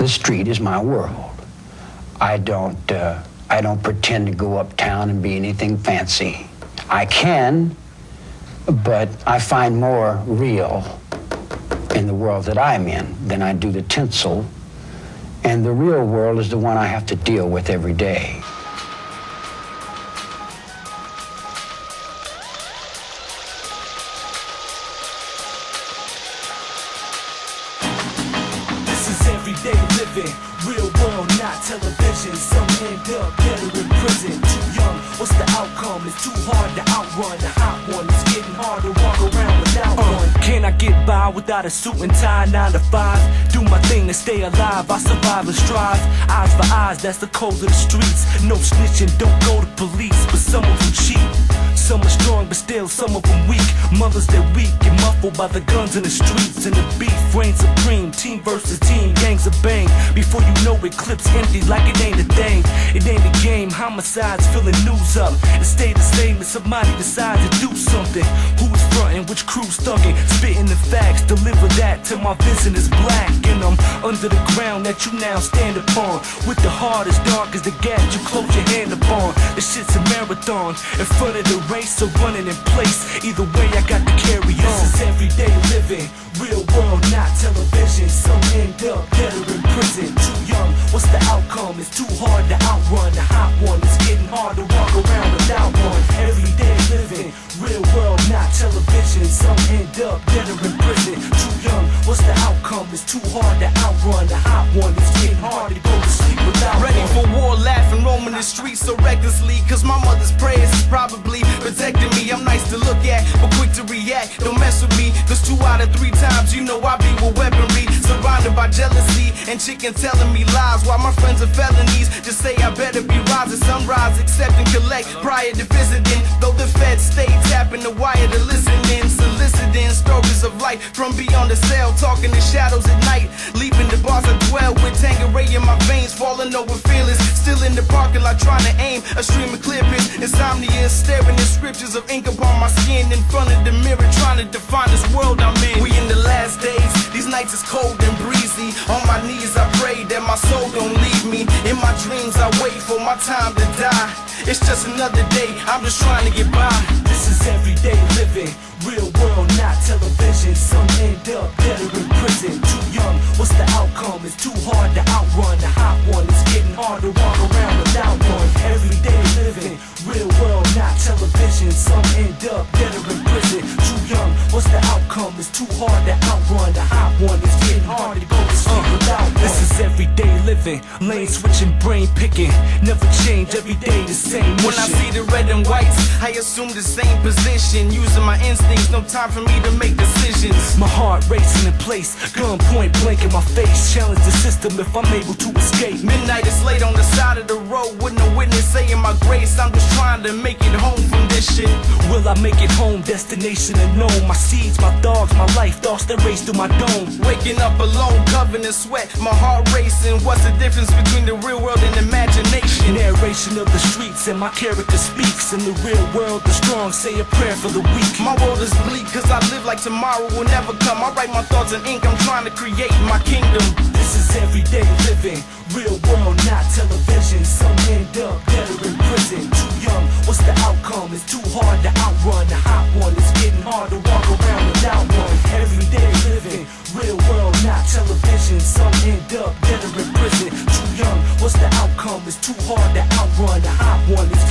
The street is my world. I don't pretend to go uptown and be anything fancy. I can, but I find more real in the world that I'm in than I do the tinsel. And the real world is the one I have to deal with every day. This is everyday living, real world, not television. Some end up better in prison. Too young, what's the outcome? It's too hard to outrun. The hot one, it's getting hard to walk around without one. Can I get by without a suit and tie, 9 to 5? Do my thing to stay alive, I survive and strive. Eyes for eyes, that's the code of the streets. No snitching, don't go to police, but some of them cheat. Some are strong, but still some of them weak. Mothers that weak and muffled by the guns in the streets. And the beef reigns supreme, team versus team, gangs of bang. Before you know it, clips empty like it ain't a thing. It ain't a game, homicides filling news up. It stay the same if somebody decides to do something. Who's frontin', which crew's thuggin'? Spitting the facts, deliver that till my vision is black. And I'm under the ground that you now stand upon. With the heart as dark as the gap you close your hand upon. This shit's a marathon, in front of the race or running in place. Either way I got to carry on. This is everyday living, real world, not television. Some end up better in prison. Too young, what's the outcome? It's too hard to outrun. The hot one, it's getting hard to walk around without one. Everyday living, real world, not television. Some end up better in prison. Too young, what's the outcome? It's too hard to outrun. The hot one, it's getting hard to go to sleep without Ready one. for war, laughing, roaming the streets so recklessly. Cause my mother's prayers is probably protecting me. I'm nice to look at, but quick to react. Don't mess with me, cause 2 out of 3 times you know I be with weaponry. Surrounded by jealousy and chicken telling me lies. While my friends are felonies, just say I better be rising. Sunrise, accept and collect prior to visiting. Though the feds stay tapping the wire to listen in. Soliciting stories of life from beyond the cell. Talking in shadows at night, leaving the bars I dwell with. Tangeray in my veins, falling over feelings. Still in the parking lot trying to aim a stream of clear pitch. Insomnia staring at scriptures of ink upon my skin. In front of the mirror trying to define this world I'm in. We in the last days, these nights is cold and breezy. On my knees I pray that my soul don't leave me. In my dreams I wait for my time to die. It's just another day, I'm just trying to get by. This is everyday living, real world, not television. Some end up better in prison. Too young, what's the outcome? It's too hard to outrun. The hot one, it's getting hard to walk around without one. Everyday living, real world, not television. Some end up better in prison. Too young, what's the outcome? It's too hard to outrun. The hot one, it's getting hard to go to sleep without one. This is everyday living, lane switching, brain picking. Never change, every day the same mission. When I see the red and whites, I assume the same position. Using my instincts, no time for me to make decisions. My heart racing in place, gun point blank in my face. Challenge the system if I'm able to escape. Midnight is late on the side of the road with no witness saying my grace. I'm just trying to make it home from this shit. Will I make it home? Destination unknown. My seeds, my dogs, my life, thoughts that race through my dome. Waking up alone, covered in sweat, my heart racing. What's the difference between the real world and imagination? Narration of the streets and my character speaks. In the real world, the strong say a prayer for the weak. My world is bleak cause I live like tomorrow will never come. I write my thoughts in ink, I'm trying to create my kingdom. This is everyday living, real world, not television. Some end up better in prison. Too young, what's the outcome? It's too hard to outrun. The hot one, it's getting hard to walk around without one. Everyday living, real world, not television. Some end up better in prison. Too young, what's the outcome? It's too hard to outrun. The hot one, it's